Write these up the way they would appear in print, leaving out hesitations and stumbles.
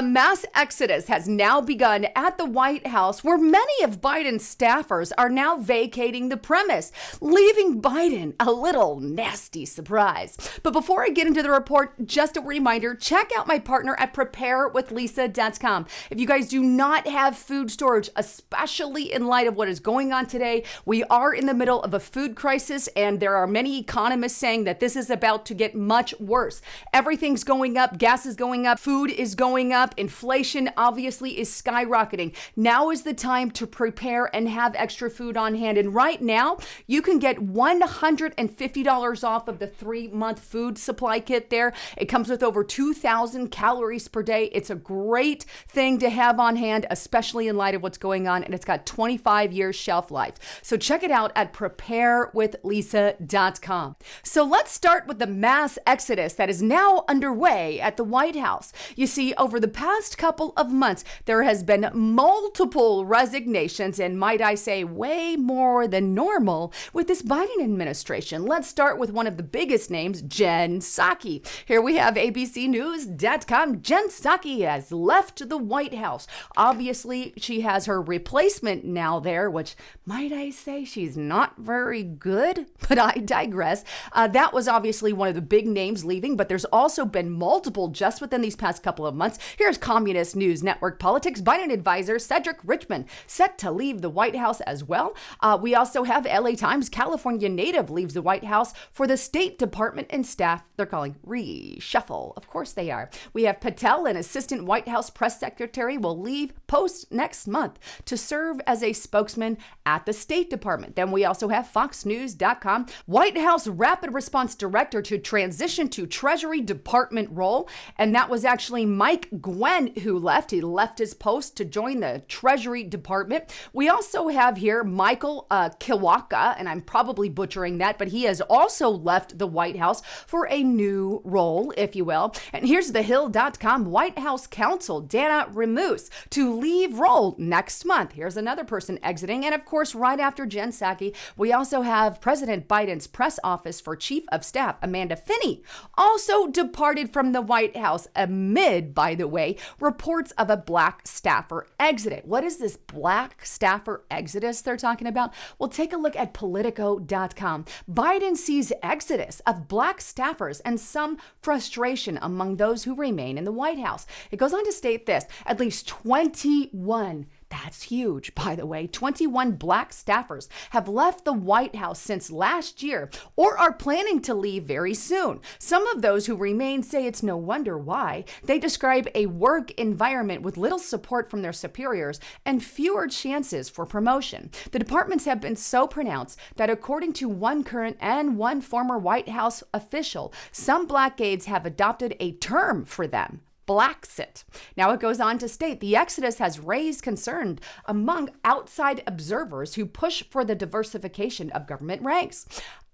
mass exodus has now begun at the White House, where many of Biden's staffers are now vacating the premise, leaving Biden a little nasty surprise. But before I get into the report, just a reminder, check out my partner at preparewithlisa.com. If you guys do not have food storage, especially in light of what is going on today, we are in the middle of a food crisis, and there are many economists saying that this is about to get much worse. Everything's going up, gas is going up, food is going up, inflation obviously is skyrocketing. Now is the time to prepare and have extra food on hand. And right now, you can get $150 off of the 3-month food supply kit there. It comes with over 2,000 calories per day. It's a great thing to have on hand, especially in light of what's going on. And it's got 25 years shelf life. So check it out at preparewithlisa.com. So let's start with the mass exodus that is now underway at the White House. You see, over the past couple of months, there has been multiple resignations, and might I say, way more than normal with this Biden administration. Let's start with one of the biggest names, Jen Psaki. Here we have ABCnews.com. Jen Psaki has left the White House. Obviously, she has her replacement now there, which might I say she's not very good, but I digress. That was obviously one of the big names leaving, but there's also been multiple just within these past couple of months. Here's Communist News Network Politics Biden advisor Cedric Richmond set to leave the White House as well. We also have LA Times California native leaves the White House for the State Department and staff they're calling reshuffle. Of course they are. We have Patel, an assistant White House press secretary, will leave post next month to serve as a spokesman at the State Department. Then we also have FoxNews.com, White House Rapid Response Director to transition to Treasury Department role. And that was actually Mike Gwen who left. He left his post to join the Treasury Department. We also have here Michael Kiwaka, and I'm probably butchering that, but he has also left the White House for a new role, if you will. And here's TheHill.com, White House counsel Dana Remus to leave role next month. Here's another person exiting. And of course, right after Jen Psaki, we also have President Biden's press office for Chief of Staff Amanda Finney also departed from the White House amid, by the way, reports of a black staffer exit. What is this black staffer exodus they're talking about? Well, take a look at Politico.com. Biden sees exodus of black staffers and some frustration among those who remain in the White House. It goes on to state this: at least 21, that's huge, by the way, 21 black staffers have left the White House since last year or are planning to leave very soon. Some of those who remain say it's no wonder why. They describe a work environment with little support from their superiors and fewer chances for promotion. The departments have been so pronounced that according to one current and one former White House official, some black aides have adopted a term for them: Blacksit. Now it goes on to state the exodus has raised concern among outside observers who push for the diversification of government ranks.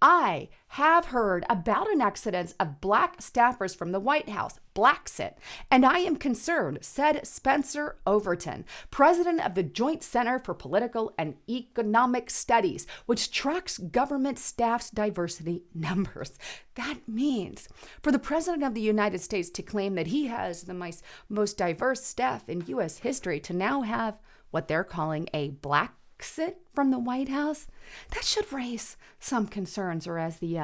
I have heard about an exodus of black staffers from the White House, Blacksit, and I am concerned, said Spencer Overton, president of the Joint Center for Political and Economic Studies, which tracks government staff's diversity numbers. That means for the president of the United States to claim that he has the most diverse staff in U.S. history to now have what they're calling a black exit from the White House, that should raise some concerns, or as the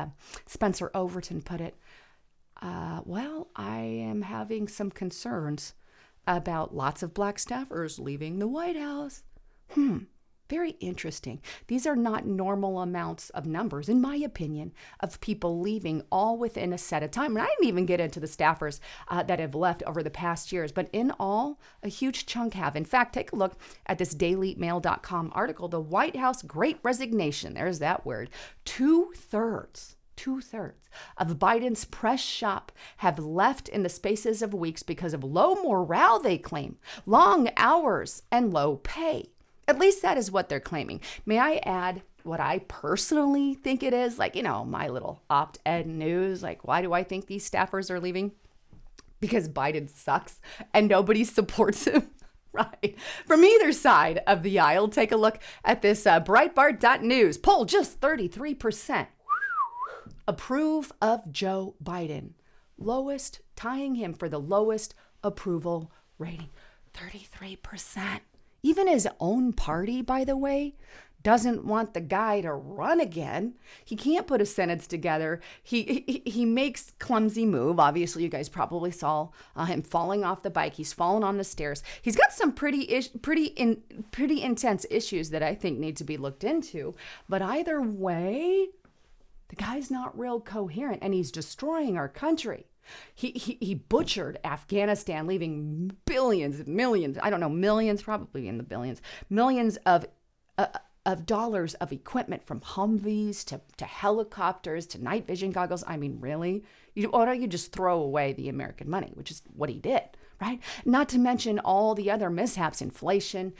Spencer Overton put it, well, I am having some concerns about lots of black staffers leaving the White House. Very interesting. These are not normal amounts of numbers, in my opinion, of people leaving all within a set of time. And I didn't even get into the staffers that have left over the past years, but in all, a huge chunk have. In fact, take a look at this dailymail.com article, The White House Great Resignation. There's that word. Two-thirds of Biden's press shop have left in the spaces of weeks because of low morale, they claim, long hours, and low pay. At least that is what they're claiming. May I add what I personally think it is? Like, my little op-ed news. Like, why do I think these staffers are leaving? Because Biden sucks and nobody supports him. Right. From either side of the aisle, take a look at this Breitbart.news poll. Just 33% approve of Joe Biden. Tying him for the lowest approval rating, 33%. Even his own party, by the way, doesn't want the guy to run again. He can't put a sentence together. He makes clumsy move. Obviously, you guys probably saw him falling off the bike. He's fallen on the stairs. He's got some pretty intense issues that I think need to be looked into. But either way, the guy's not real coherent, and he's destroying our country. He butchered Afghanistan, leaving billions, millions, I don't know, millions, probably in the billions, millions of dollars of equipment, from Humvees to helicopters to night vision goggles. I mean, really? Why don't you just throw away the American money, which is what he did, right? Not to mention all the other mishaps, inflation,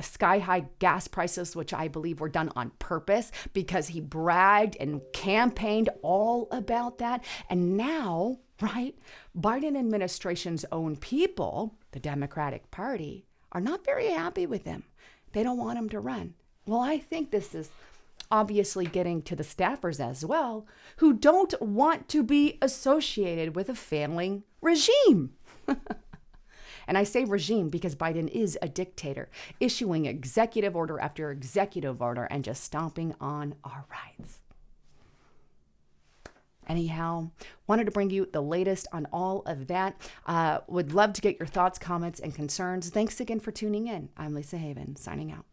sky-high gas prices, which I believe were done on purpose because he bragged and campaigned all about that. And now, right, Biden administration's own people, the Democratic Party, are not very happy with him. They don't want him to run. Well, I think this is obviously getting to the staffers as well, who don't want to be associated with a failing regime. And I say regime because Biden is a dictator, issuing executive order after executive order and just stomping on our rights. Anyhow, wanted to bring you the latest on all of that. Would love to get your thoughts, comments, and concerns. Thanks again for tuning in. I'm Lisa Haven, signing out.